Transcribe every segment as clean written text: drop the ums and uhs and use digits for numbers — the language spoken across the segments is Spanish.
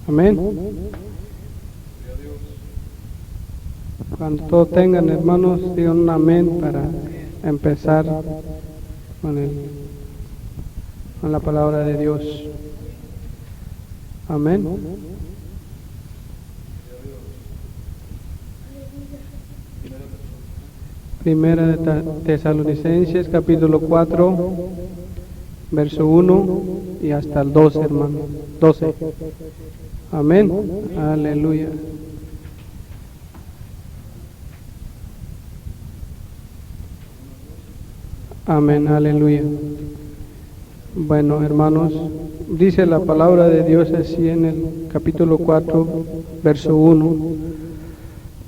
Amén. Cuando todos tengan, hermanos, digan un amén para empezar con la palabra de Dios. Amén. Primera de Tesalonicenses, capítulo 4, verso 1 y hasta el 12, hermano. 12. Amén. Aleluya. Amén, aleluya. Bueno, hermanos, dice la palabra de Dios así en el capítulo 4, verso 1.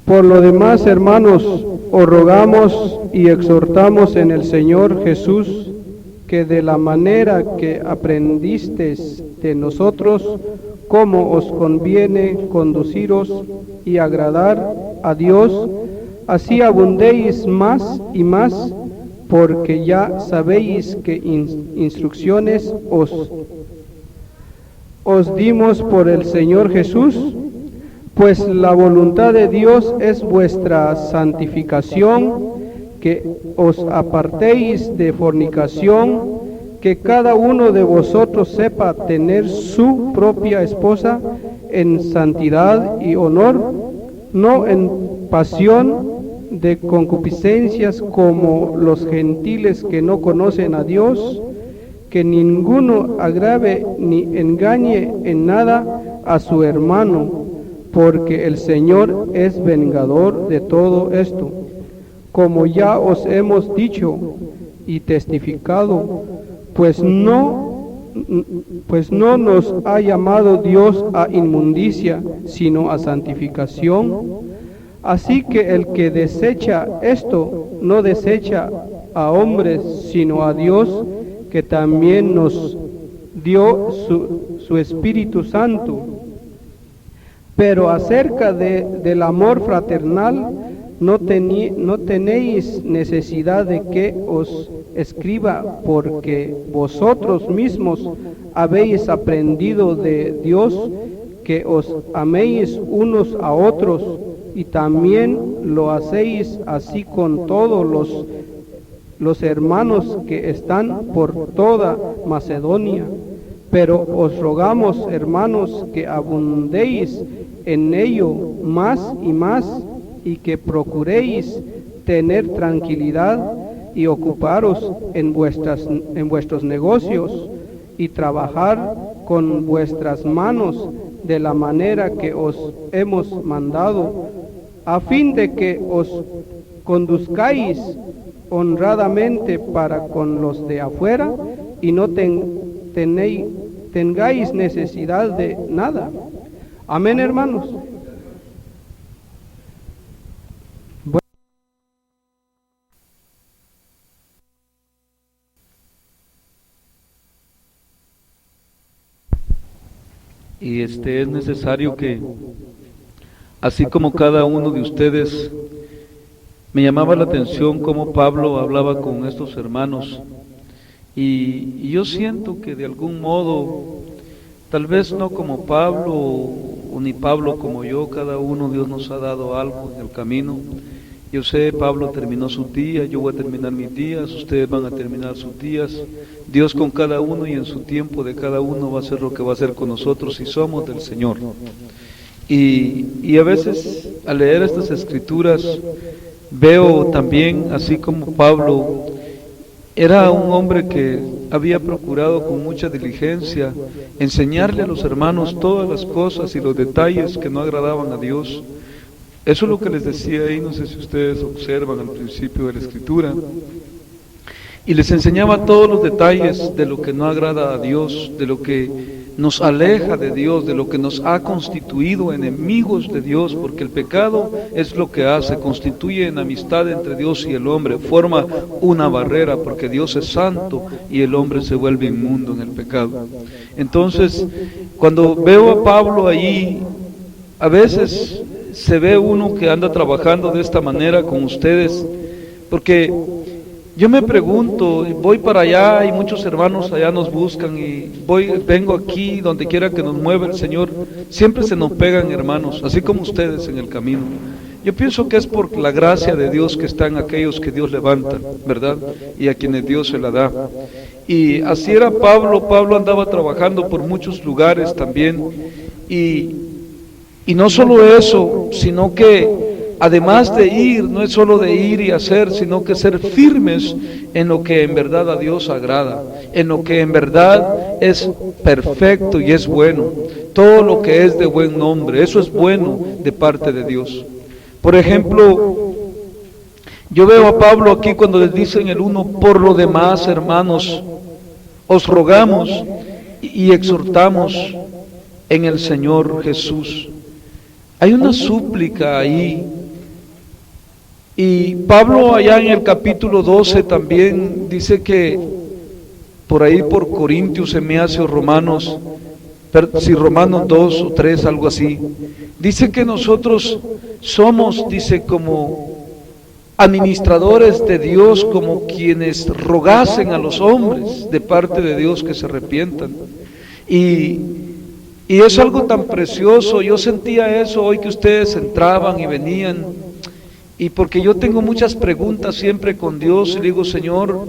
Por lo demás, hermanos, os rogamos y exhortamos en el Señor Jesús que de la manera que aprendisteis de nosotros, cómo os conviene conduciros y agradar a Dios, así abundéis más y más, porque ya sabéis que instrucciones os dimos por el Señor Jesús, pues la voluntad de Dios es vuestra santificación, que os apartéis de fornicación, que cada uno de vosotros sepa tener su propia esposa en santidad y honor, no en pasión de concupiscencias como los gentiles que no conocen a Dios, que ninguno agrave ni engañe en nada a su hermano, porque el Señor es vengador de todo esto. Como ya os hemos dicho y testificado, pues no nos ha llamado Dios a inmundicia, sino a santificación. Así que el que desecha esto, no desecha a hombres, sino a Dios, que también nos dio su Espíritu Santo. Pero acerca del amor fraternal, no tenéis necesidad de que os escriba, porque vosotros mismos habéis aprendido de Dios que os améis unos a otros, y también lo hacéis así con todos los hermanos que están por toda Macedonia. Pero os rogamos, hermanos, que abundéis en ello más y más, y que procuréis tener tranquilidad y ocuparos en vuestros negocios y trabajar con vuestras manos de la manera que os hemos mandado, a fin de que os conduzcáis honradamente para con los de afuera y no tengáis necesidad de nada. Amén, hermanos. Y es necesario que, así como cada uno de ustedes, me llamaba la atención cómo Pablo hablaba con estos hermanos, y yo siento que de algún modo, tal vez no como Pablo, o ni Pablo como yo, cada uno Dios nos ha dado algo en el camino. Yo sé, Pablo terminó sus días, yo voy a terminar mis días, ustedes van a terminar sus días. Dios con cada uno y en su tiempo de cada uno va a hacer lo que va a hacer con nosotros si somos del Señor. Y a veces al leer estas escrituras veo también, así como Pablo era un hombre que había procurado con mucha diligencia enseñarle a los hermanos todas las cosas y los detalles que no agradaban a Dios. Eso es lo que les decía ahí, no sé si ustedes observan al principio de la escritura. Y les enseñaba todos los detalles de lo que no agrada a Dios, de lo que nos aleja de Dios, de lo que nos ha constituido enemigos de Dios, porque el pecado es lo que hace, constituye enemistad entre Dios y el hombre, forma una barrera, porque Dios es santo y el hombre se vuelve inmundo en el pecado. Entonces, cuando veo a Pablo allí, a veces se ve uno que anda trabajando de esta manera con ustedes, Porque yo me pregunto, voy para allá y muchos hermanos allá nos buscan y vengo aquí, donde quiera que nos mueva el Señor, siempre se nos pegan hermanos, así como ustedes en el camino. Yo pienso que es por la gracia de Dios que están aquellos que Dios levanta, ¿verdad? Y a quienes Dios se la da. Y así era Pablo. Pablo andaba trabajando por muchos lugares también. Y no solo eso, sino que además de ir, no es solo de ir y hacer, sino que ser firmes en lo que en verdad a Dios agrada, en lo que en verdad es perfecto y es bueno. Todo lo que es de buen nombre, eso es bueno de parte de Dios. Por ejemplo, yo veo a Pablo aquí cuando les dice en el 1, por lo demás, hermanos, os rogamos y exhortamos en el Señor Jesús. Hay una súplica ahí. Y Pablo allá en el capítulo 12 también dice que por ahí por Corintios se me hace, o Romanos, si Romanos 2 o 3, algo así, dice que nosotros somos, dice, como administradores de Dios, como quienes rogasen a los hombres de parte de Dios que se arrepientan. Y es algo tan precioso. Yo sentía eso hoy que ustedes entraban y venían, y porque yo tengo muchas preguntas siempre con Dios, y le digo, Señor,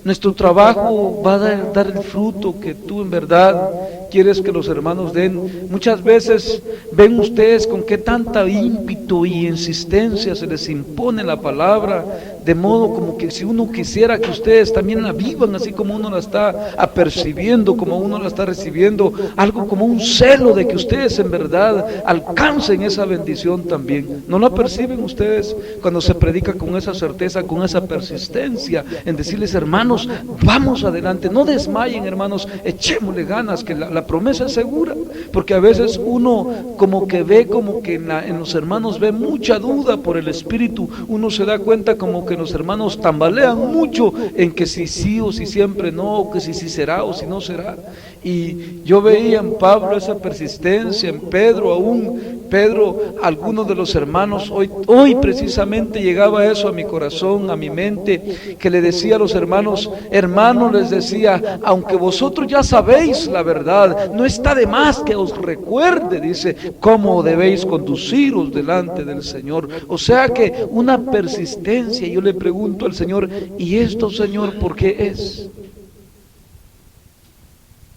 nuestro trabajo va a dar el fruto que tú en verdad quieres que los hermanos den. Muchas veces ven ustedes con qué tanta ímpetu y insistencia se les impone la palabra, de modo como que si uno quisiera que ustedes también la vivan así como uno la está apercibiendo, como uno la está recibiendo, algo como un celo de que ustedes en verdad alcancen esa bendición también. ¿No la perciben ustedes cuando se predica con esa certeza, con esa persistencia en decirles, hermanos, vamos adelante, no desmayen, hermanos, echémosle ganas, que la promesa es segura? Porque a veces uno como que ve, como que en los hermanos ve mucha duda por el Espíritu. Uno se da cuenta como que los hermanos tambalean mucho en que si sí o si siempre no, o que si sí será o si no será. Y yo veía en Pablo esa persistencia, en Pedro aún. Pedro, algunos de los hermanos, hoy precisamente llegaba eso a mi corazón, a mi mente, que le decía a los hermanos, les decía, aunque vosotros ya sabéis la verdad, no está de más que os recuerde, dice, cómo debéis conduciros delante del Señor. O sea que una persistencia. Yo le pregunto al Señor, ¿y esto, Señor, por qué es?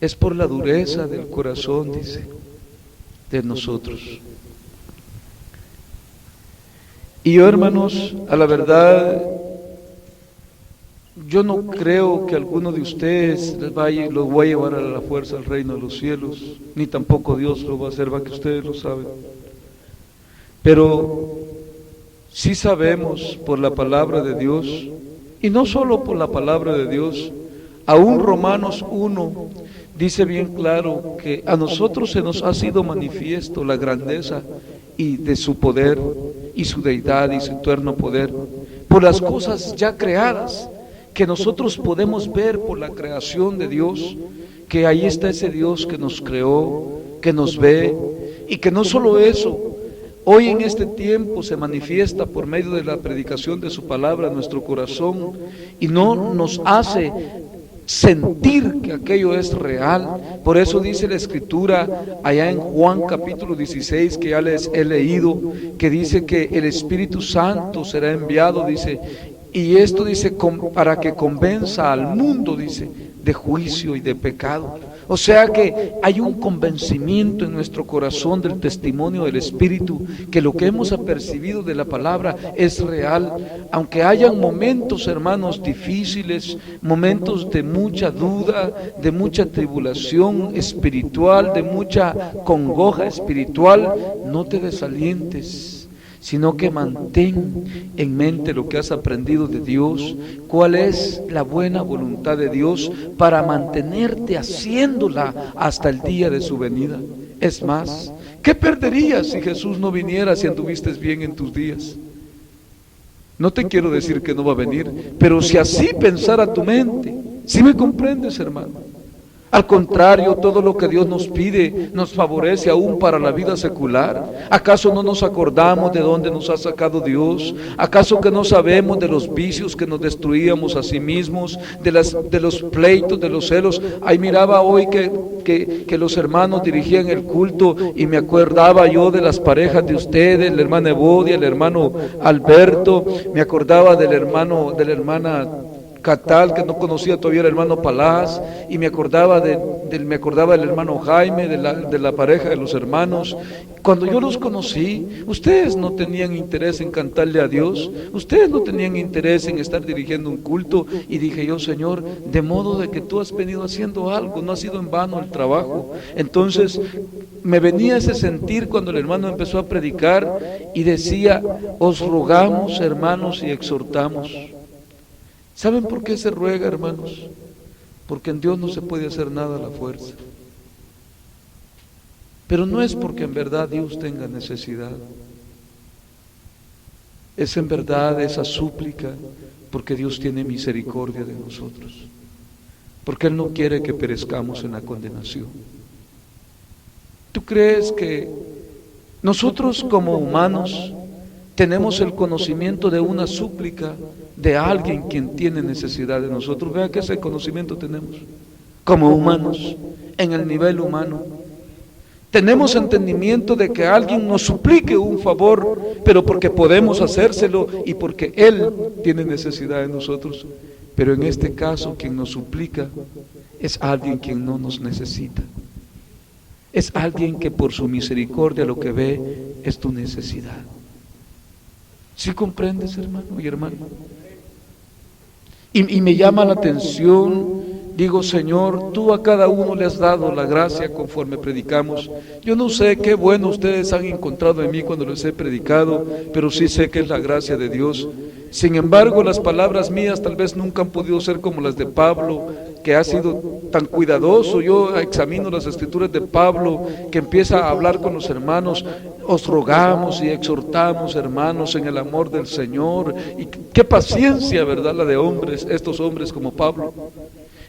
Es por la dureza del corazón, dice, de nosotros. Y yo, hermanos, a la verdad, yo no creo que alguno de ustedes los vaya a llevar a la fuerza al reino de los cielos, ni tampoco Dios lo va a hacer, va, que ustedes lo saben. Pero sí sabemos por la palabra de Dios, y no solo por la palabra de Dios, aún Romanos 1 dice bien claro que a nosotros se nos ha sido manifiesto la grandeza y de su poder y su deidad y su eterno poder por las cosas ya creadas, que nosotros podemos ver por la creación de Dios, que ahí está ese Dios que nos creó, que nos ve, y que no solo eso, hoy en este tiempo se manifiesta por medio de la predicación de su palabra en nuestro corazón, y no nos hace sentir que aquello es real. Por eso dice la Escritura allá en Juan capítulo 16, que ya les he leído, que dice que el Espíritu Santo será enviado, dice, y esto dice para que convenza al mundo, dice, de juicio y de pecado. O sea que hay un convencimiento en nuestro corazón del testimonio del Espíritu, que lo que hemos apercibido de la palabra es real, aunque hayan momentos, hermanos, difíciles, momentos de mucha duda, de mucha tribulación espiritual, de mucha congoja espiritual. No te desalientes, sino que mantén en mente lo que has aprendido de Dios, cuál es la buena voluntad de Dios, para mantenerte haciéndola hasta el día de su venida. Es más, ¿qué perderías si Jesús no viniera, si anduviste bien en tus días? No te quiero decir que no va a venir, pero si así pensara tu mente, ¿sí me comprendes, hermano? Al contrario, todo lo que Dios nos pide nos favorece aún para la vida secular. ¿Acaso no nos acordamos de dónde nos ha sacado Dios? ¿Acaso que no sabemos de los vicios que nos destruíamos a sí mismos, de los pleitos, de los celos? Ahí miraba hoy que los hermanos dirigían el culto y me acordaba yo de las parejas de ustedes, la hermana Evodia, el hermano Alberto, me acordaba de la hermana Catal, que no conocía todavía el hermano Palaz, y me acordaba del hermano Jaime, de la pareja de los hermanos. Cuando yo los conocí, ustedes no tenían interés en cantarle a Dios, ustedes no tenían interés en estar dirigiendo un culto, y dije yo, Señor, de modo de que tú has venido haciendo algo, no ha sido en vano el trabajo. Entonces me venía ese sentir cuando el hermano empezó a predicar y decía, os rogamos, hermanos, y exhortamos. ¿Saben por qué se ruega, hermanos? Porque en Dios no se puede hacer nada a la fuerza. Pero no es porque en verdad Dios tenga necesidad. Es en verdad esa súplica porque Dios tiene misericordia de nosotros. Porque Él no quiere que perezcamos en la condenación. ¿Tú crees que nosotros como humanos tenemos el conocimiento de una súplica de alguien quien tiene necesidad de nosotros? Vea que ese conocimiento tenemos como humanos, en el nivel humano. Tenemos entendimiento de que alguien nos suplique un favor, pero porque podemos hacérselo y porque Él tiene necesidad de nosotros. Pero en este caso, quien nos suplica es alguien quien no nos necesita. Es alguien que por su misericordia lo que ve es tu necesidad. ¿Sí comprendes, hermano y hermana? Y me llama la atención, digo, Señor, tú a cada uno le has dado la gracia conforme predicamos. Yo no sé qué bueno ustedes han encontrado en mí cuando les he predicado, pero sí sé que es la gracia de Dios. Sin embargo, las palabras mías tal vez nunca han podido ser como las de Pablo, que ha sido tan cuidadoso. Yo examino las escrituras de Pablo, que empieza a hablar con los hermanos, os rogamos y exhortamos, hermanos, en el amor del Señor. Y qué paciencia, ¿verdad?, la de hombres, estos hombres como Pablo.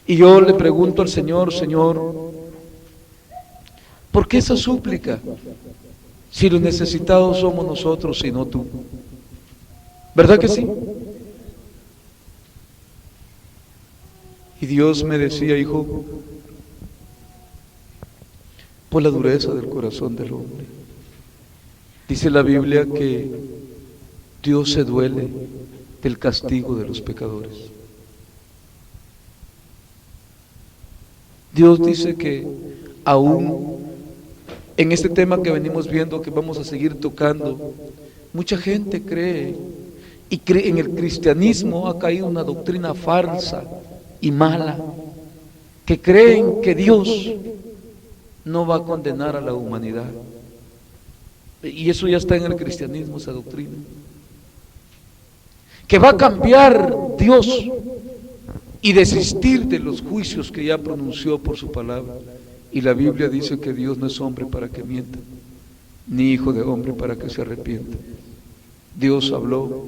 Y yo le pregunto al Señor, Señor, ¿por qué esa súplica? Si los necesitados somos nosotros y no tú. ¿Verdad que sí? Y Dios me decía, hijo, por la dureza del corazón del hombre. Dice la Biblia que Dios se duele del castigo de los pecadores. Dios dice que aún en este tema que venimos viendo, que vamos a seguir tocando, mucha gente cree, y cree en el cristianismo ha caído una doctrina falsa y mala, que creen que Dios no va a condenar a la humanidad. Y eso ya está en el cristianismo, esa doctrina. Que va a cambiar Dios y desistir de los juicios que ya pronunció por su palabra. Y la Biblia dice que Dios no es hombre para que mienta, ni hijo de hombre para que se arrepienta. Dios habló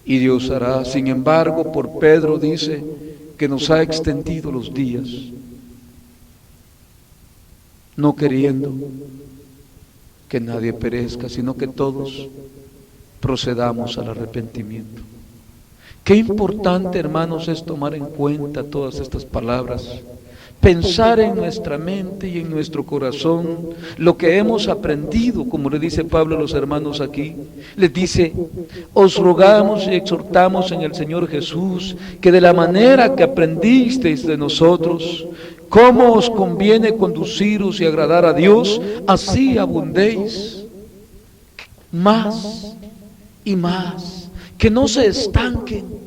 y Dios hará. Sin embargo, por Pedro dice que nos ha extendido los días, no queriendo que nadie perezca, sino que todos procedamos al arrepentimiento. Qué importante, hermanos, es tomar en cuenta todas estas palabras, pensar en nuestra mente y en nuestro corazón lo que hemos aprendido, como le dice Pablo a los hermanos aquí. Les dice, os rogamos y exhortamos en el Señor Jesús, que de la manera que aprendisteis de nosotros, cómo os conviene conduciros y agradar a Dios, así abundéis más y más, que no se estanquen,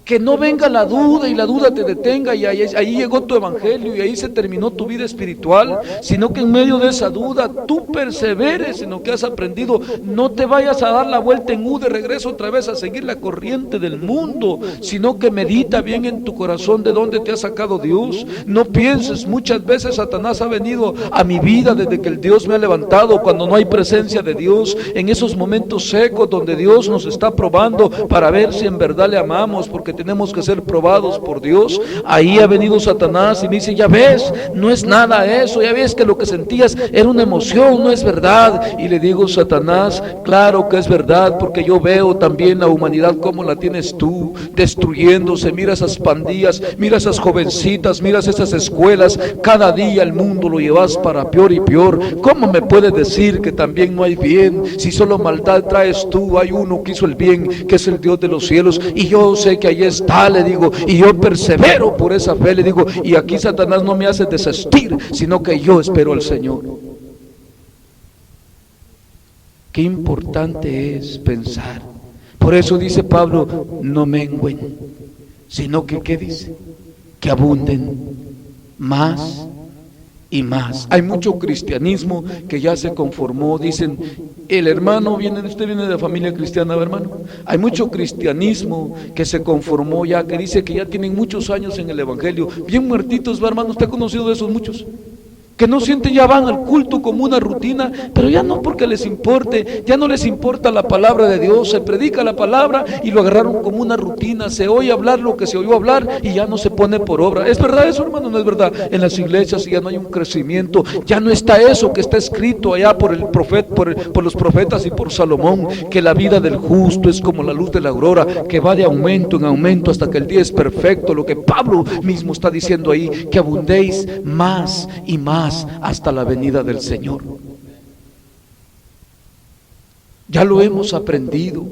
que no venga la duda y la duda te detenga y ahí llegó tu evangelio y ahí se terminó tu vida espiritual, sino que en medio de esa duda tú perseveres en lo que has aprendido. No te vayas a dar la vuelta en U de regreso otra vez a seguir la corriente del mundo, sino que medita bien en tu corazón de dónde te ha sacado Dios. No pienses, muchas veces Satanás ha venido a mi vida desde que el Dios me ha levantado, cuando no hay presencia de Dios, en esos momentos secos donde Dios nos está probando para ver si en verdad le amamos, porque porque tenemos que ser probados por Dios, ahí ha venido Satanás y me dice, ya ves, no es nada eso, ya ves que lo que sentías era una emoción, no es verdad. Y le digo, Satanás, claro que es verdad, porque yo veo también la humanidad como la tienes tú, destruyéndose. Mira esas pandillas, mira esas jovencitas, mira esas escuelas, cada día el mundo lo llevas para peor y peor. ¿Cómo me puedes decir que también no hay bien? Si solo maldad traes tú, hay uno que hizo el bien, que es el Dios de los cielos, y yo sé que ahí está, le digo, y yo persevero por esa fe, le digo, y aquí Satanás no me hace desistir, sino que yo espero al Señor. Qué importante es pensar. Por eso dice Pablo, no mengüen, sino que, ¿qué dice? Que abunden más y más. Hay mucho cristianismo que ya se conformó, dicen, el hermano usted viene de la familia cristiana, hermano. Hay mucho cristianismo que se conformó ya, que dice que ya tienen muchos años en el evangelio, bien muertitos, hermano. ¿Usted ha conocido de esos muchos? Que no sienten, ya van al culto como una rutina, pero ya no porque les importe, ya no les importa la palabra de Dios, se predica la palabra y lo agarraron como una rutina, se oye hablar lo que se oyó hablar y ya no se pone por obra. ¿Es verdad eso, hermano? No es verdad. En las iglesias ya no hay un crecimiento, ya no está eso que está escrito allá por el profeta, por los profetas y por Salomón, que la vida del justo es como la luz de la aurora, que va de aumento en aumento hasta que el día es perfecto. Lo que Pablo mismo está diciendo ahí, que abundéis más y más hasta la venida del Señor. Ya lo hemos aprendido.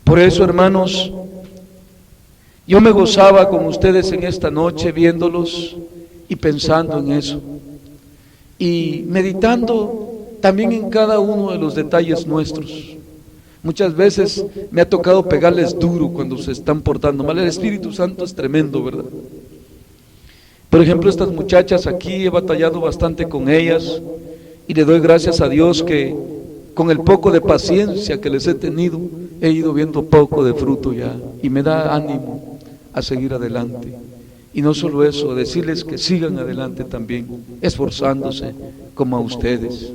Por eso, hermanos, yo me gozaba con ustedes en esta noche viéndolos y pensando en eso y meditando también en cada uno de los detalles nuestros. Muchas veces me ha tocado pegarles duro cuando se están portando mal. El Espíritu Santo es tremendo, ¿verdad? Por ejemplo, estas muchachas aquí, he batallado bastante con ellas y le doy gracias a Dios que con el poco de paciencia que les he tenido, he ido viendo poco de fruto ya, y me da ánimo a seguir adelante. Y no solo eso, decirles que sigan adelante también, esforzándose como a ustedes,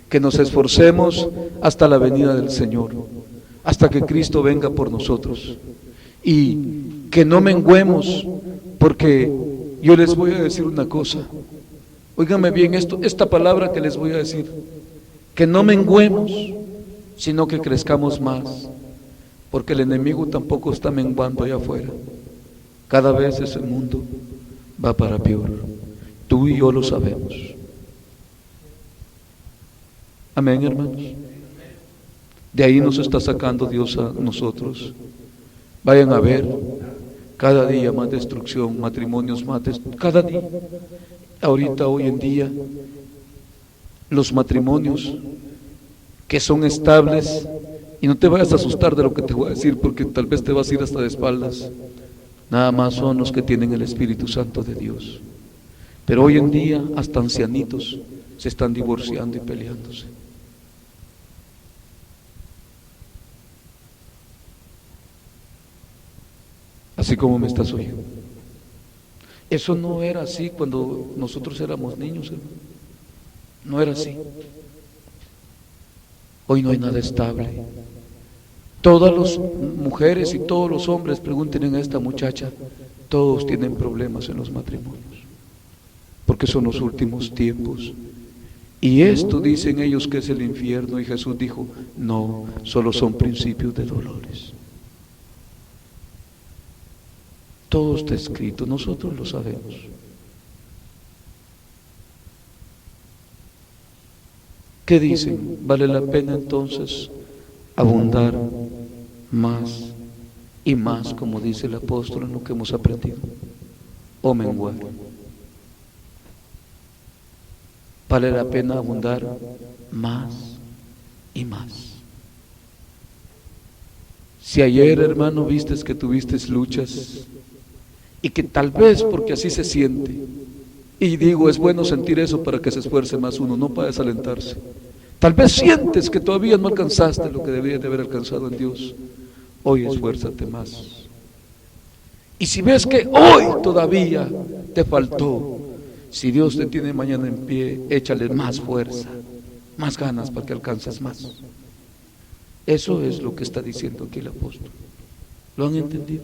que nos esforcemos hasta la venida del Señor, hasta que Cristo venga por nosotros, y que no menguemos, porque yo les voy a decir una cosa, óiganme bien esta palabra que les voy a decir, que no menguemos, sino que crezcamos más, porque el enemigo tampoco está menguando allá afuera. Cada vez ese mundo va para peor, tú y yo lo sabemos. Amén, hermanos. De ahí nos está sacando Dios a nosotros. Vayan a ver, cada día más destrucción, matrimonios más cada día. Ahorita, hoy en día, los matrimonios que son estables, y no te vayas a asustar de lo que te voy a decir, porque tal vez te vas a ir hasta de espaldas, nada más son los que tienen el Espíritu Santo de Dios. Pero hoy en día, hasta ancianitos se están divorciando y peleándose. Así como me estás oyendo. Eso no era así cuando nosotros éramos niños, hermano. No era así. Hoy no hay nada estable. Todas las mujeres y todos los hombres, pregunten a esta muchacha, todos tienen problemas en los matrimonios, porque son los últimos tiempos. Y esto dicen ellos que es el infierno, y Jesús dijo, no, solo son principios de dolores. Todo está escrito, nosotros lo sabemos. ¿Qué dicen? ¿Vale la pena entonces abundar más y más, como dice el apóstol en lo que hemos aprendido? ¿O menguar? ¿Vale la pena abundar más y más? Si ayer, hermano, vistes que tuviste luchas, y que tal vez porque así se siente, y digo, es bueno sentir eso para que se esfuerce más uno, no para desalentarse. Tal vez sientes que todavía no alcanzaste lo que deberías de haber alcanzado en Dios. Hoy esfuérzate más. Y si ves que hoy todavía te faltó, si Dios te tiene mañana en pie, échale más fuerza, más ganas para que alcances más. Eso es lo que está diciendo aquí el apóstol. ¿Lo han entendido?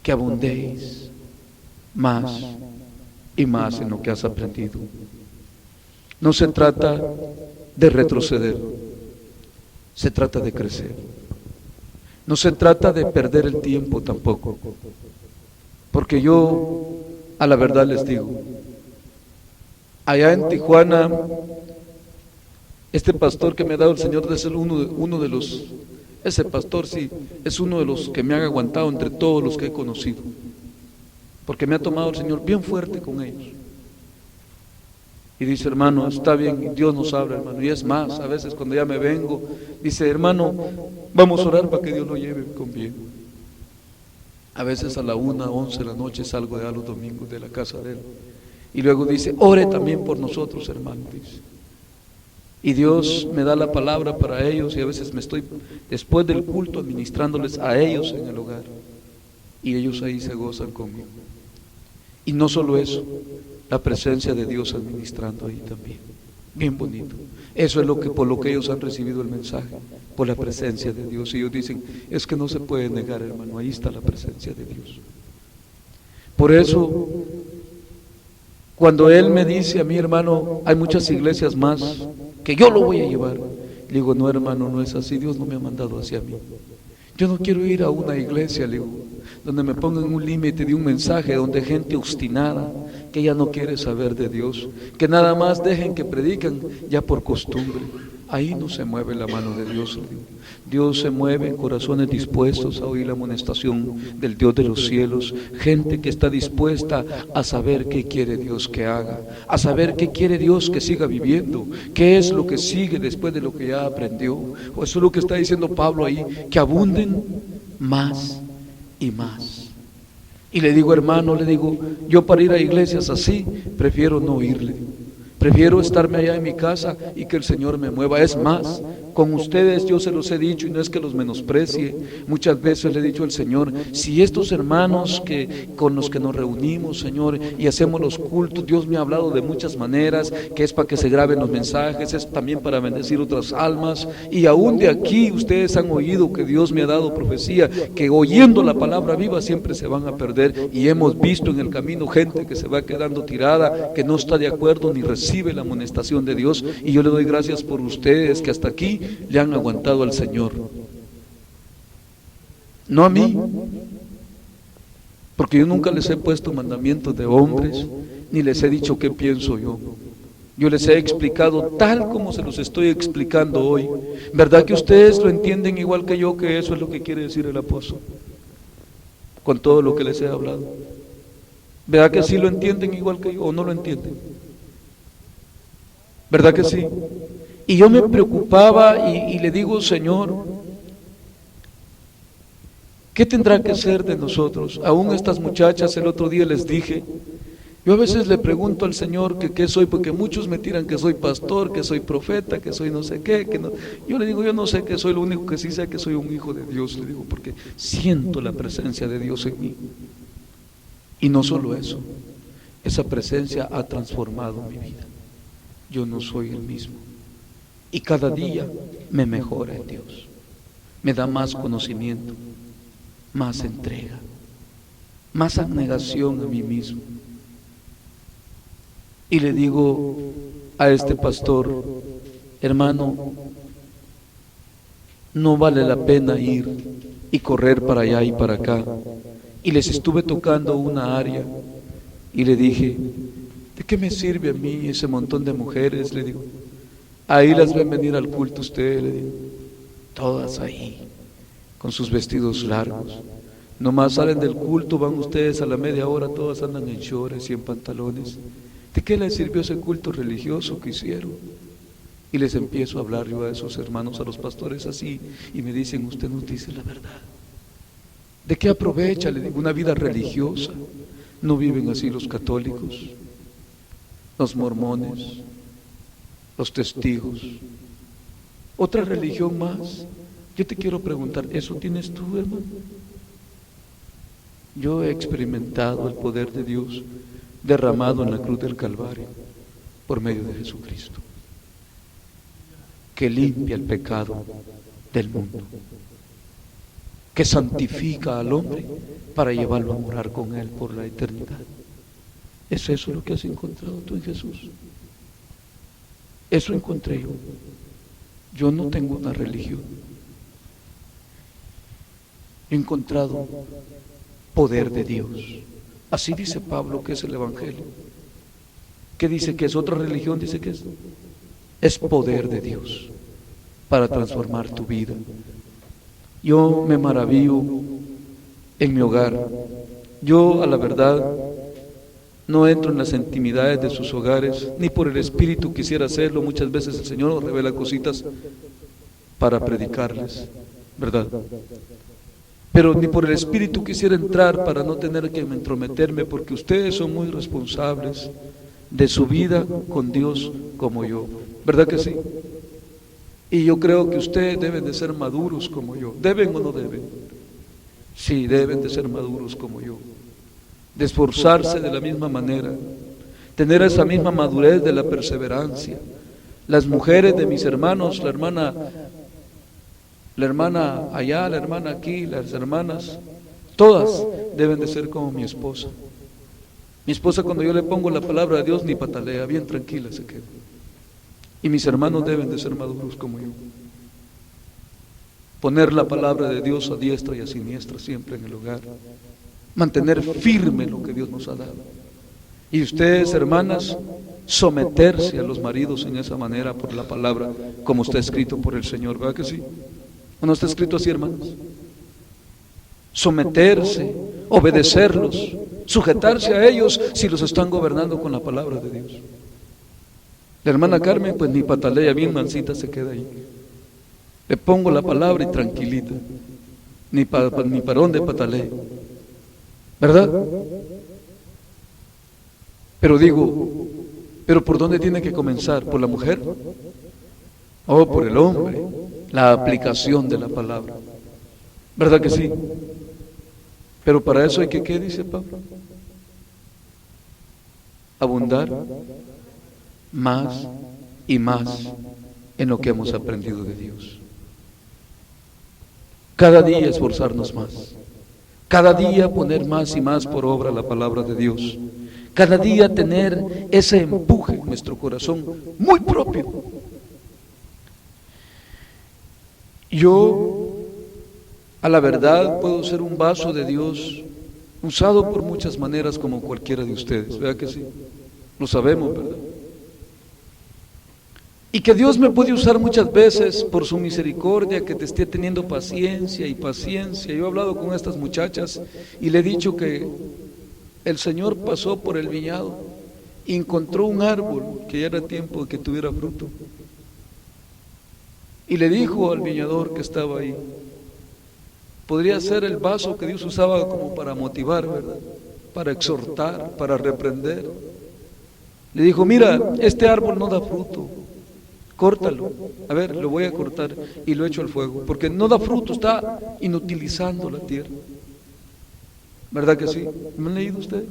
Que abundéis más y más en lo que has aprendido. No se trata de retroceder, se trata de crecer. No se trata de perder el tiempo tampoco, porque yo a la verdad les digo, allá en Tijuana, este pastor que me ha dado el Señor es uno de los, ese pastor sí, es uno de los que me han aguantado entre todos los que he conocido, porque me ha tomado el Señor bien fuerte con ellos. Y dice, hermano, está bien, Dios nos habla, hermano. Y es más, a veces cuando ya me vengo, dice, hermano, vamos a orar para que Dios lo lleve con bien. A veces a la 1, 11 de la noche salgo de los domingos de la casa de él. Y luego dice, ore también por nosotros, hermano, dice. Y Dios me da la palabra para ellos y a veces me estoy, después del culto, administrándoles a ellos en el hogar. Y ellos ahí se gozan conmigo. Y no solo eso, la presencia de Dios administrando ahí también, bien bonito. Eso es por lo que ellos han recibido el mensaje, por la presencia de Dios. Y ellos dicen, es que no se puede negar, hermano, ahí está la presencia de Dios. Por eso, cuando él me dice a mí, hermano, hay muchas iglesias más que yo lo voy a llevar, le digo, no, hermano, no es así, Dios no me ha mandado hacia mí. Yo no quiero ir a una iglesia, le digo, donde me pongan un límite de un mensaje, donde gente obstinada, que ya no quiere saber de Dios, que nada más dejen que predican ya por costumbre. Ahí no se mueve la mano de Dios, le digo. Dios se mueve en corazones dispuestos a oír la amonestación del Dios de los cielos, gente que está dispuesta a saber qué quiere Dios que haga, a saber qué quiere Dios que siga viviendo, qué es lo que sigue después de lo que ya aprendió. O eso es lo que está diciendo Pablo ahí, que abunden más y más. Y le digo, hermano, le digo, yo para ir a iglesias así, prefiero no irle. Prefiero estarme allá en mi casa y que el Señor me mueva. Es más, con ustedes yo se los he dicho y no es que los menosprecie. Muchas veces le he dicho al Señor, si estos hermanos con los que nos reunimos, Señor, y hacemos los cultos, Dios me ha hablado de muchas maneras, que es para que se graben los mensajes, es también para bendecir otras almas. Y aún de aquí ustedes han oído que Dios me ha dado profecía, que oyendo la palabra viva siempre se van a perder. Y hemos visto en el camino gente que se va quedando tirada, que no está de acuerdo ni recibe la amonestación de Dios, y yo le doy gracias por ustedes que hasta aquí le han aguantado al Señor, no a mí, porque yo nunca les he puesto mandamientos de hombres, ni les he dicho qué pienso yo. Yo les he explicado tal como se los estoy explicando hoy. ¿Verdad que ustedes lo entienden igual que yo, que eso es lo que quiere decir el apóstol con todo lo que les he hablado? ¿Verdad que sí lo entienden igual que yo o no lo entienden? ¿Verdad que sí? Y yo me preocupaba y le digo, Señor, ¿qué tendrá que ser de nosotros? Aún estas muchachas, el otro día les dije, yo a veces le pregunto al Señor que qué soy, porque muchos me tiran que soy pastor, que soy profeta, que soy no sé qué, que no. Yo le digo, yo no sé qué soy, lo único que sí sé es que soy un hijo de Dios, le digo, porque siento la presencia de Dios en mí. Y no solo eso, esa presencia ha transformado mi vida. Yo no soy el mismo. Y cada día me mejora en Dios. Me da más conocimiento, más entrega, más abnegación a mí mismo. Y le digo a este pastor, hermano, no vale la pena ir y correr para allá y para acá. Y les estuve tocando una área y le dije, ¿de qué me sirve a mí ese montón de mujeres? Le digo, ahí las ven venir al culto usted, le digo, todas ahí, con sus vestidos largos. Nomás salen del culto, van ustedes a la media hora, todas andan en shorts y en pantalones. ¿De qué les sirvió ese culto religioso que hicieron? Y les empiezo a hablar yo a esos hermanos, a los pastores así, y me dicen, usted nos dice la verdad. ¿De qué aprovecha? Le digo, una vida religiosa. No viven así los católicos, los mormones, los testigos, otra religión más. Yo te quiero preguntar, ¿eso tienes tú, hermano? Yo he experimentado el poder de Dios derramado en la cruz del Calvario por medio de Jesucristo, que limpia el pecado del mundo, que santifica al hombre para llevarlo a morar con él por la eternidad. ¿Es eso lo que has encontrado tú en Jesús? Eso encontré yo. Yo no tengo una religión. He encontrado poder de Dios. Así dice Pablo que es el Evangelio. ¿Qué dice que es? Otra religión dice que es poder de Dios para transformar tu vida. Yo me maravillo en mi hogar. Yo, a la verdad, no entro en las intimidades de sus hogares, ni por el Espíritu quisiera hacerlo. Muchas veces el Señor nos revela cositas para predicarles, ¿verdad? Pero ni por el Espíritu quisiera entrar para no tener que entrometerme, porque ustedes son muy responsables de su vida con Dios como yo, ¿verdad que sí? Y yo creo que ustedes deben de ser maduros como yo. ¿Deben o no deben? Sí, deben de ser maduros como yo, de esforzarse de la misma manera, tener esa misma madurez de la perseverancia. Las mujeres de mis hermanos, la hermana allá, la hermana aquí, las hermanas, todas deben de ser como mi esposa. Mi esposa, cuando yo le pongo la palabra de Dios, ni patalea, bien tranquila se queda. Y mis hermanos deben de ser maduros como yo. Poner la palabra de Dios a diestra y a siniestra siempre en el hogar. Mantener firme lo que Dios nos ha dado. Y ustedes, hermanas, someterse a los maridos en esa manera por la palabra, como está escrito por el Señor, ¿verdad que sí? ¿O no está escrito así, hermanos? Someterse, obedecerlos, sujetarse a ellos si los están gobernando con la palabra de Dios. La hermana Carmen, pues ni patalea, bien mansita se queda ahí. Le pongo la palabra y tranquilita, ni parón de patalea, ¿verdad? Pero digo, ¿pero por dónde tiene que comenzar? ¿Por la mujer? ¿O por el hombre? La aplicación de la palabra, ¿verdad que sí? Pero para eso hay que, ¿qué dice Pablo? Abundar más y más en lo que hemos aprendido de Dios. Cada día esforzarnos más, cada día poner más y más por obra la palabra de Dios, cada día tener ese empuje en nuestro corazón muy propio. Yo, a la verdad, puedo ser un vaso de Dios usado por muchas maneras como cualquiera de ustedes, ¿verdad que sí? Lo sabemos, ¿verdad? Y que Dios me puede usar muchas veces por su misericordia, que te esté teniendo paciencia y paciencia. Yo he hablado con estas muchachas y le he dicho que el Señor pasó por el viñedo y encontró un árbol que ya era tiempo de que tuviera fruto. Y le dijo al viñador que estaba ahí, podría ser el vaso que Dios usaba como para motivar, ¿verdad? Para exhortar, para reprender. Le dijo, mira, este árbol no da fruto, córtalo. A ver, lo voy a cortar y lo echo al fuego, porque no da fruto, está inutilizando la tierra. ¿Verdad que sí? ¿Me han leído ustedes?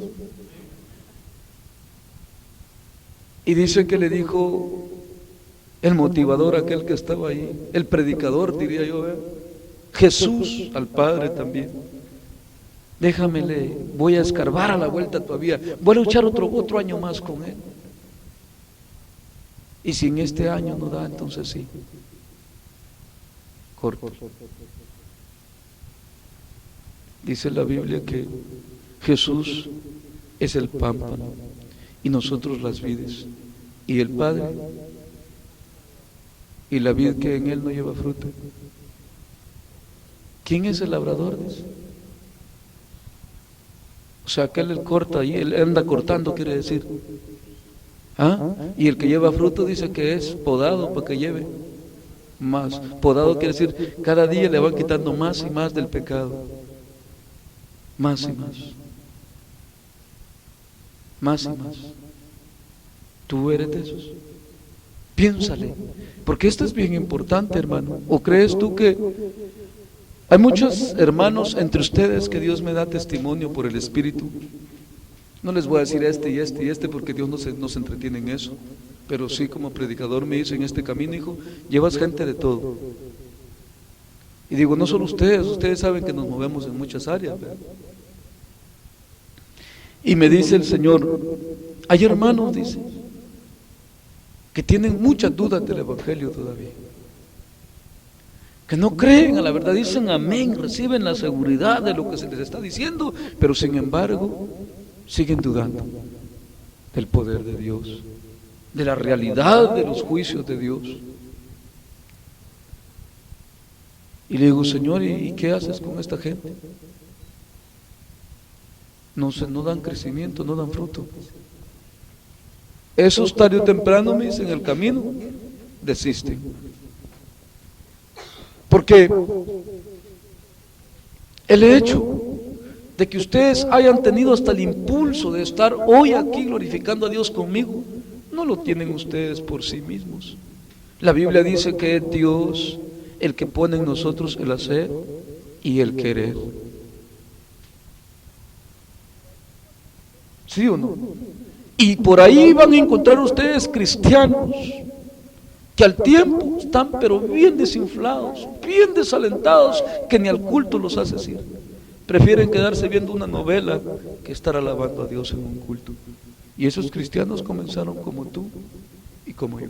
Y dice que le dijo el motivador, aquel que estaba ahí, el predicador, diría yo, Jesús al Padre también. Déjamele, voy a escarbar a la vuelta todavía, voy a luchar otro año más con él. Y si en este año no da, entonces sí, corto. Dice la Biblia que Jesús es el pámpano y nosotros las vides, y el Padre y la vid que en él no lleva fruto. ¿Quién es el labrador? Dice. O sea, que él corta y él anda cortando, quiere decir. ¿Ah? Y el que lleva fruto dice que es podado para que lleve más. Podado quiere decir, cada día le van quitando más y más del pecado. Más y más. Más y más. ¿Tú eres de esos? Piénsale, porque esto es bien importante, hermano. ¿O crees tú que hay muchos hermanos entre ustedes que Dios me da testimonio por el Espíritu? No les voy a decir este y este y este, porque Dios no se entretiene en eso. Pero sí, como predicador me dice, en este camino, hijo, llevas gente de todo. Y digo, no solo ustedes saben que nos movemos en muchas áreas, ¿verdad? Y me dice el Señor, hay hermanos, dice, que tienen muchas dudas del Evangelio todavía, que no creen a la verdad, dicen amén, reciben la seguridad de lo que se les está diciendo, pero sin embargo siguen dudando del poder de Dios, de la realidad de los juicios de Dios. Y le digo, Señor, ¿y qué haces con esta gente? No dan crecimiento, no dan fruto. Esos tarde o temprano, me dicen, en el camino desisten. Porque el hecho de que ustedes hayan tenido hasta el impulso de estar hoy aquí glorificando a Dios conmigo, no lo tienen ustedes por sí mismos. La Biblia dice que es Dios el que pone en nosotros el hacer y el querer. ¿Sí o no? Y por ahí van a encontrar ustedes cristianos que al tiempo están pero bien desinflados, bien desalentados, que ni al culto los hace ir. Prefieren quedarse viendo una novela que estar alabando a Dios en un culto. Y esos cristianos comenzaron como tú y como yo.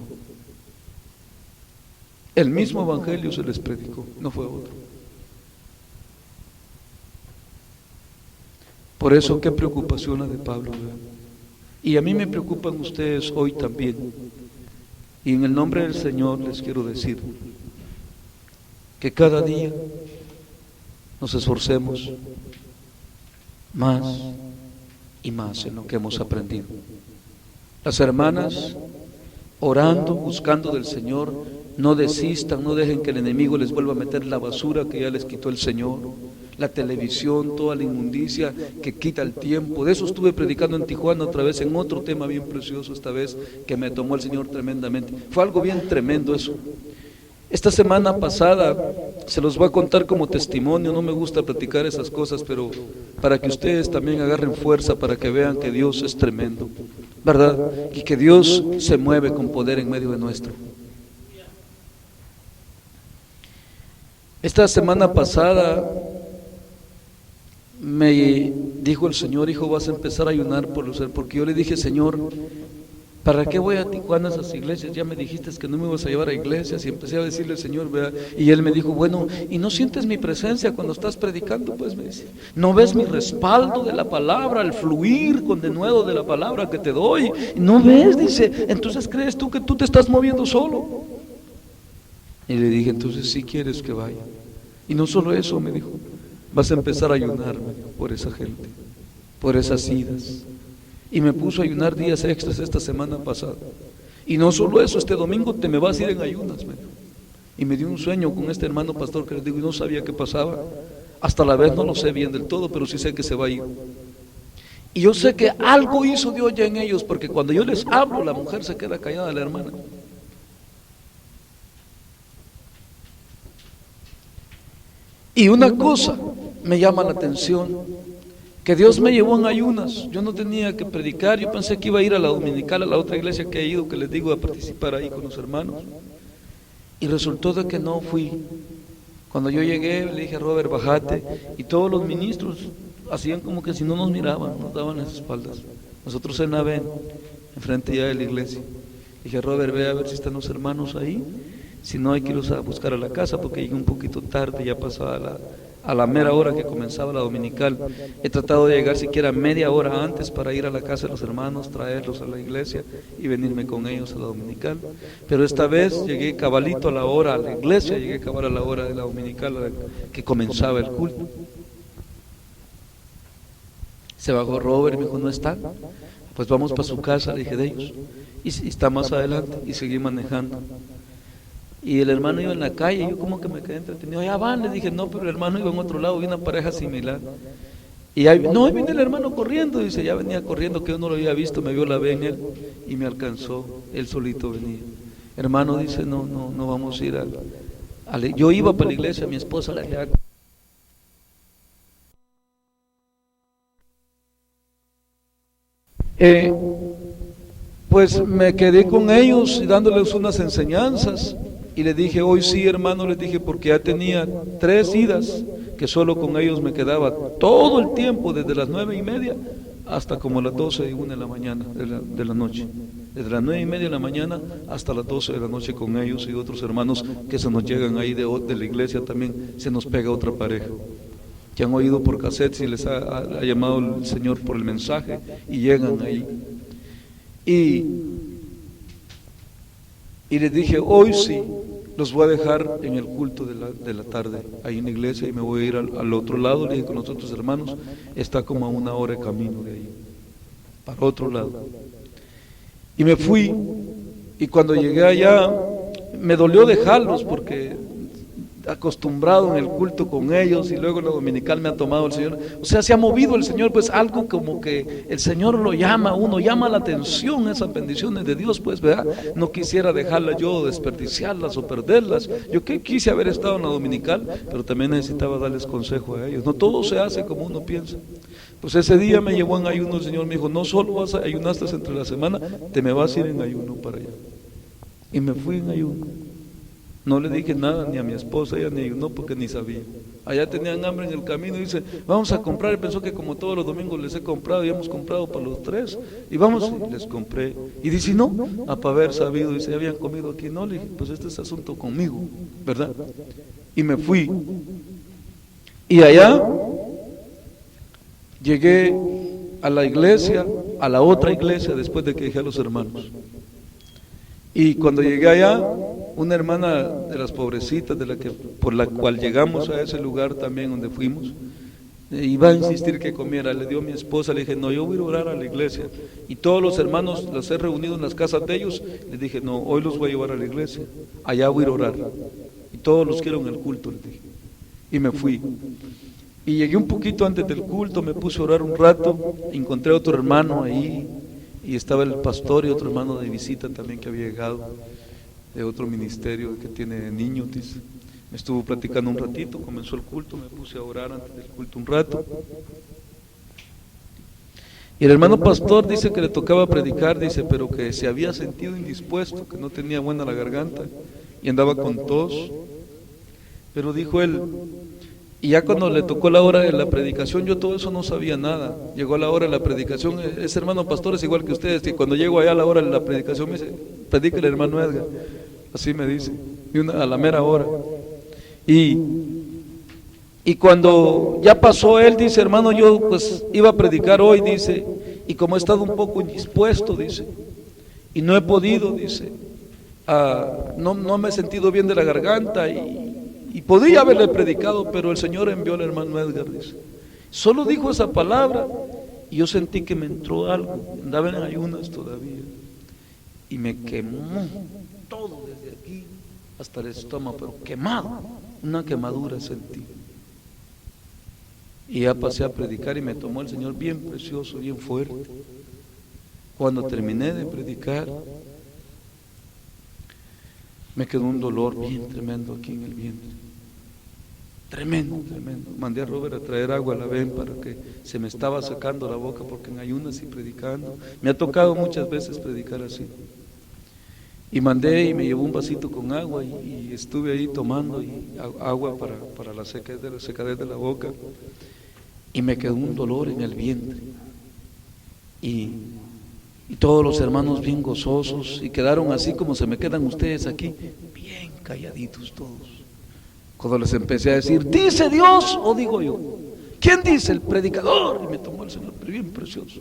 El mismo evangelio se les predicó, no fue otro. Por eso, qué preocupación la de Pablo, ¿verdad? Y a mí me preocupan ustedes hoy también. Y en el nombre del Señor les quiero decir que cada día nos esforcemos más y más en lo que hemos aprendido. Las hermanas, orando, buscando del Señor, no desistan, no dejen que el enemigo les vuelva a meter la basura que ya les quitó el Señor, la televisión, toda la inmundicia que quita el tiempo. De eso estuve predicando en Tijuana otra vez, en otro tema bien precioso esta vez, que me tomó el Señor tremendamente. Fue algo bien tremendo eso. Esta semana pasada, se los voy a contar como testimonio, no me gusta platicar esas cosas, pero para que ustedes también agarren fuerza, para que vean que Dios es tremendo, ¿verdad? Y que Dios se mueve con poder en medio de nuestro. Esta semana pasada me dijo el Señor, hijo, vas a empezar a ayunar por Lucer, porque yo le dije, Señor, ¿para qué voy a Tijuana a esas iglesias? Ya me dijiste que no me ibas a llevar a iglesias, y empecé a decirle al Señor, ¿verdad? Y Él me dijo, bueno, ¿y no sientes mi presencia cuando estás predicando? Pues me dice, ¿no ves mi respaldo de la palabra, el fluir con denuedo de la palabra que te doy? ¿No ves? Dice, entonces ¿crees tú que tú te estás moviendo solo? Y le dije, entonces sí quieres que vaya. Y no solo eso, me dijo, vas a empezar a ayunar por esa gente, por esas idas. Y me puso a ayunar días extras esta semana pasada. Y no solo eso, este domingo te me vas a ir en ayunas, me dijo. Y me dio un sueño con este hermano pastor que les digo, y no sabía qué pasaba. Hasta la vez no lo sé bien del todo, pero sí sé que se va a ir. Y yo sé que algo hizo Dios ya en ellos, porque cuando yo les hablo, la mujer se queda callada, la hermana. Y una cosa me llama la atención, que Dios me llevó en ayunas. Yo no tenía que predicar, yo pensé que iba a ir a la dominical, a la otra iglesia que he ido, que les digo, a participar ahí con los hermanos. Y resultó de que no fui. Cuando yo llegué, le dije a Robert, bájate, y todos los ministros hacían como que si no nos miraban, nos daban las espaldas. Nosotros en la ven, enfrente ya de la iglesia. Dije, Robert, ve a ver si están los hermanos ahí. Si no, hay que irlos a buscar a la casa, porque llegué un poquito tarde, ya pasaba a la mera hora que comenzaba la dominical. He tratado de llegar siquiera media hora antes para ir a la casa de los hermanos, traerlos a la iglesia y venirme con ellos a la dominical. Pero esta vez llegué cabalito a la hora a la iglesia, llegué cabal a la hora de la dominical que comenzaba el culto. Se bajó Robert y me dijo, ¿no están? Pues vamos para su casa, le dije, de ellos. Y está más adelante, y seguí manejando. Y el hermano iba en la calle, y yo como que me quedé entretenido, ya van, le dije, no, pero el hermano iba en otro lado, vi una pareja similar. Y ahí viene el hermano corriendo, dice, ya venía corriendo, que yo no lo había visto, me vio la ve en él, y me alcanzó, él solito venía. Hermano, dice, no vamos a ir yo iba para la iglesia, mi esposa la dejaba. Pues me quedé con ellos y dándoles unas enseñanzas. Y le dije, hoy sí, hermano, les dije, porque ya tenía 3 idas, que solo con ellos me quedaba todo el tiempo, desde las 9:30 hasta como las 12:01 de la mañana, de la noche. Desde las 9:30 de la mañana hasta las 12 de la noche con ellos y otros hermanos que se nos llegan ahí de la iglesia también, se nos pega otra pareja, que han oído por cassettes y les ha llamado el Señor por el mensaje y llegan ahí. Y les dije, hoy sí, los voy a dejar en el culto de la tarde, ahí en la iglesia, y me voy a ir al otro lado. Le dije, con los otros hermanos, está como a 1 hora de camino de ahí, para otro lado. Y me fui, y cuando llegué allá, me dolió dejarlos, porque acostumbrado en el culto con ellos, y luego la dominical me ha tomado el Señor, o sea, se ha movido el Señor, pues algo como que el Señor lo llama a uno, llama la atención esas bendiciones de Dios, pues, ¿verdad? No quisiera dejarlas yo, desperdiciarlas o perderlas. Yo quise haber estado en la dominical, pero también necesitaba darles consejo a ellos. No todo se hace como uno piensa. Pues ese día me llevó en ayuno el Señor, me dijo, no solo ayunaste entre la semana, te me vas a ir en ayuno para allá. Y me fui en ayuno. No le dije nada ni a mi esposa, ella ni ayunó porque ni sabía. Allá tenían hambre en el camino y dice, vamos a comprar. Y pensó que como todos los domingos les he comprado, y hemos comprado para los 3. Y vamos, y les compré. Y dice, no, para haber sabido, dice, habían comido aquí. No, le dije, pues este es asunto conmigo, ¿verdad? Y me fui. Y allá llegué a la iglesia, a la otra iglesia, después de que dejé a los hermanos. Y cuando llegué allá, una hermana de las pobrecitas por la cual llegamos a ese lugar también donde fuimos, iba a insistir que comiera. Le dio a mi esposa, le dije, no, yo voy a orar a la iglesia. Y todos los hermanos los he reunido en las casas de ellos. Les dije, no, hoy los voy a llevar a la iglesia, allá voy a ir a orar. Y todos los quiero en el culto, les dije. Y me fui. Y llegué un poquito antes del culto, me puse a orar un rato, encontré a otro hermano ahí, y estaba el pastor y otro hermano de visita también que había llegado de otro ministerio que tiene niños, dice. Me estuvo platicando un ratito, comenzó el culto, me puse a orar antes del culto un rato. Y el hermano pastor dice que le tocaba predicar, dice, pero que se había sentido indispuesto, que no tenía buena la garganta y andaba con tos. Pero dijo él, y ya cuando le tocó la hora de la predicación, yo todo eso no sabía nada. Llegó la hora de la predicación, ese hermano pastor es igual que ustedes, que cuando llego allá a la hora de la predicación me dice, predica el hermano Edgar, así me dice, y a la mera hora. Y cuando ya pasó él, dice, hermano, yo pues iba a predicar hoy, dice, y como he estado un poco indispuesto, dice, y no he podido, dice, no me he sentido bien de la garganta, y podía haberle predicado, pero el Señor envió al hermano Edgar, dice. Solo dijo esa palabra y yo sentí que me entró algo, andaba en ayunas todavía, y me quemó todo desde aquí hasta el estómago, pero quemado, una quemadura sentí. Y ya pasé a predicar y me tomó el Señor bien precioso, bien fuerte. Cuando terminé de predicar, me quedó un dolor bien tremendo aquí en el vientre. Tremendo, tremendo. Mandé a Robert a traer agua a la ven para que se me estaba sacando la boca, porque en ayunas y predicando, me ha tocado muchas veces predicar así. Y mandé y me llevó un vasito con agua y estuve ahí tomando agua para la secadez de la boca, y me quedó un dolor en el vientre. Y todos los hermanos bien gozosos, y quedaron así como se me quedan ustedes aquí, bien calladitos todos. Cuando les empecé a decir, ¿dice Dios o digo yo? ¿Quién dice? El predicador. Y me tomó el Señor, pero bien precioso.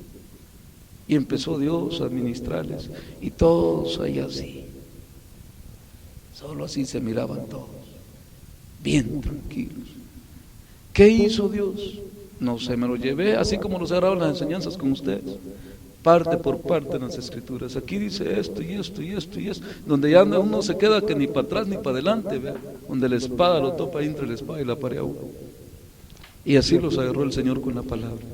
Y empezó Dios a ministrarles, y todos ahí así, solo así se miraban todos, bien tranquilos. ¿Qué hizo Dios? No sé, me lo llevé, así como los he agarrado en las enseñanzas con ustedes, parte por parte en las escrituras. Aquí dice esto y esto y esto y esto, donde ya uno se queda que ni para atrás ni para adelante, ¿vea? Donde la espada lo topa entre la espada y la pared a uno. Y así los agarró el Señor con la palabra.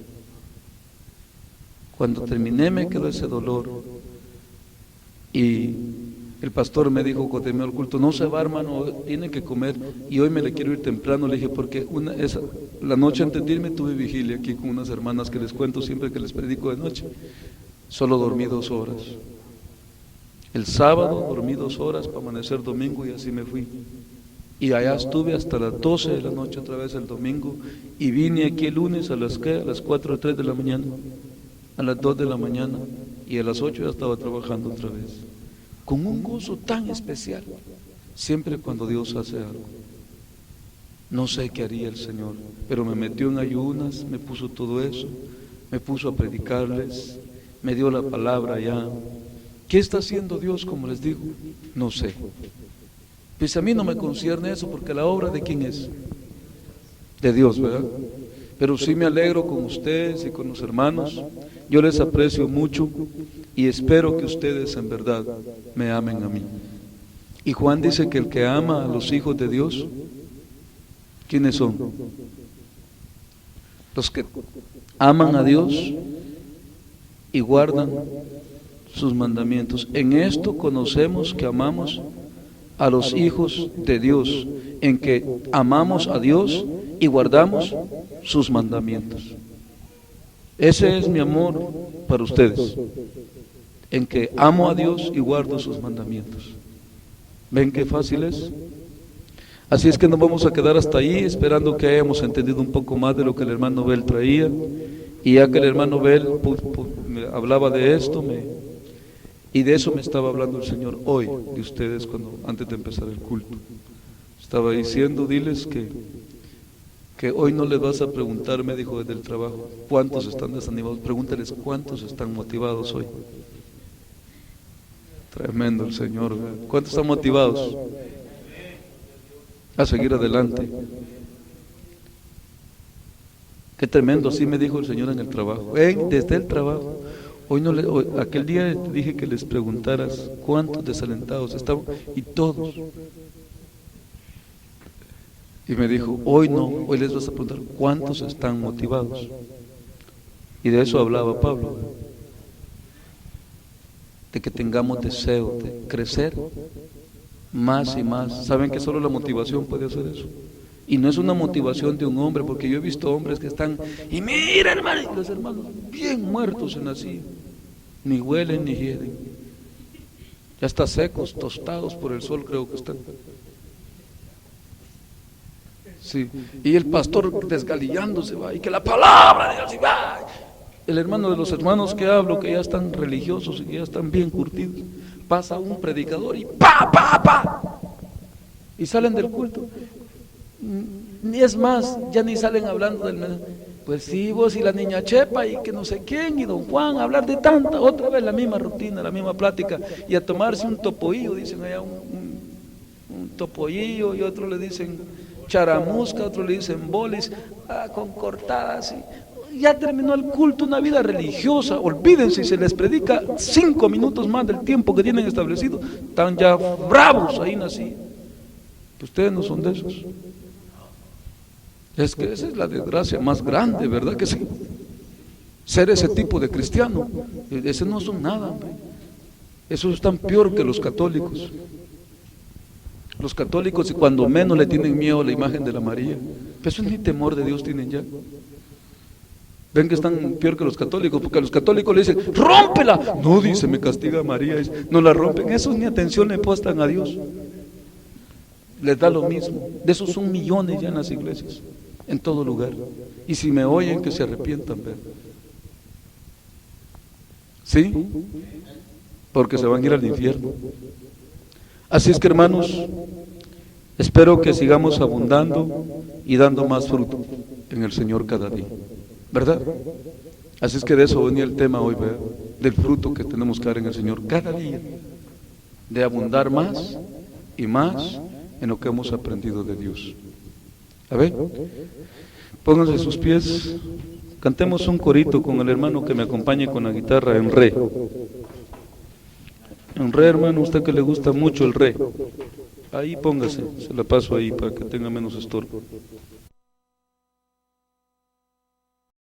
Cuando terminé me quedó ese dolor, y el pastor me dijo cuando terminó el culto, no se va, hermano, tiene que comer, y hoy me le quiero ir temprano. Le dije, porque la noche antes de irme tuve vigilia aquí con unas hermanas que les cuento siempre que les predico de noche. Solo dormí 2 horas. El sábado dormí 2 horas para amanecer domingo y así me fui. Y allá estuve hasta las 12 de la noche otra vez el domingo y vine aquí el lunes a las 4 o 3 de la mañana, a las 2 de la mañana y a las 8 ya estaba trabajando otra vez. Con un gozo tan especial, siempre cuando Dios hace algo. No sé qué haría el Señor, pero me metió en ayunas, me puso todo eso, me puso a predicarles, me dio la palabra ya. ¿Qué está haciendo Dios, como les digo? No sé. Pues a mí no me concierne eso, porque la obra de quién es, de Dios, ¿verdad? Pero sí me alegro con ustedes y con los hermanos. Yo les aprecio mucho y espero que ustedes en verdad me amen a mí. Y Juan dice que el que ama a los hijos de Dios, ¿quiénes son? Los que aman a Dios y guardan sus mandamientos. En esto conocemos que amamos a los hijos de Dios, en que amamos a Dios y guardamos sus mandamientos. Ese es mi amor para ustedes, en que amo a Dios y guardo sus mandamientos. ¿Ven qué fácil es? Así es que nos vamos a quedar hasta ahí, esperando que hayamos entendido un poco más de lo que el hermano Bel traía. Y ya que el hermano Bel me hablaba de esto, y de eso me estaba hablando el Señor hoy, de ustedes, antes de empezar el culto. Estaba diciendo, diles que hoy no les vas a preguntar, me dijo desde el trabajo, cuántos están desanimados, pregúntales cuántos están motivados hoy. Tremendo el Señor, ¿verdad? ¿Cuántos están motivados a seguir adelante? Qué tremendo, así me dijo el Señor en el trabajo, desde el trabajo. Aquel día te dije que les preguntaras cuántos desalentados estaban, y todos. Y me dijo, hoy no, hoy les vas a preguntar cuántos están motivados. Y de eso hablaba Pablo, de que tengamos deseo de crecer más y más. ¿Saben que solo la motivación puede hacer eso? Y no es una motivación de un hombre, porque yo he visto hombres que están, y mira hermano, y los hermanos bien muertos en así, ni huelen ni hieden, ya está secos, tostados por el sol, creo que están. Sí, y el pastor desgalillándose va, y que la palabra de Dios, y va. El hermano de los hermanos que hablo, que ya están religiosos y que ya están bien curtidos, pasa un predicador y pa, y salen del culto. Ni es más, ya ni salen hablando del pues sí, vos y la niña Chepa y que no sé quién y don Juan, hablar de tanta, otra vez la misma rutina, la misma plática, y a tomarse un topoillo, dicen allá un topoillo, y otro le dicen charamusca, otro le dicen bolis, con cortadas, y ya terminó el culto, una vida religiosa. Olvídense, si se les predica 5 minutos más del tiempo que tienen establecido, están ya bravos ahí nacidos. Ustedes no son de esos. Es que esa es la desgracia más grande, ¿verdad que sí? Ser ese tipo de cristiano, ese no son nada, hombre. Esos están peor que los católicos. Los católicos, y cuando menos le tienen miedo a la imagen de la María, pero eso ni temor de Dios tienen ya. Ven que están peor que los católicos, porque a los católicos le dicen, ¡rómpela! No, dice, me castiga María, no la rompen. Esos ni atención le prestan a Dios. Les da lo mismo. De esos son millones ya en las iglesias, en todo lugar. Y si me oyen, que se arrepientan, ¿ver? ¿Sí? Porque se van a ir al infierno. Así es que, hermanos, espero que sigamos abundando y dando más fruto en el Señor cada día, ¿verdad? Así es que de eso venía el tema hoy, ¿verdad? Del fruto que tenemos que dar en el Señor cada día, de abundar más y más en lo que hemos aprendido de Dios. A ver, pónganse sus pies, cantemos un corito con el hermano que me acompañe con la guitarra en re. En re, hermano, usted que le gusta mucho el re, ahí póngase, se la paso ahí para que tenga menos estorbo.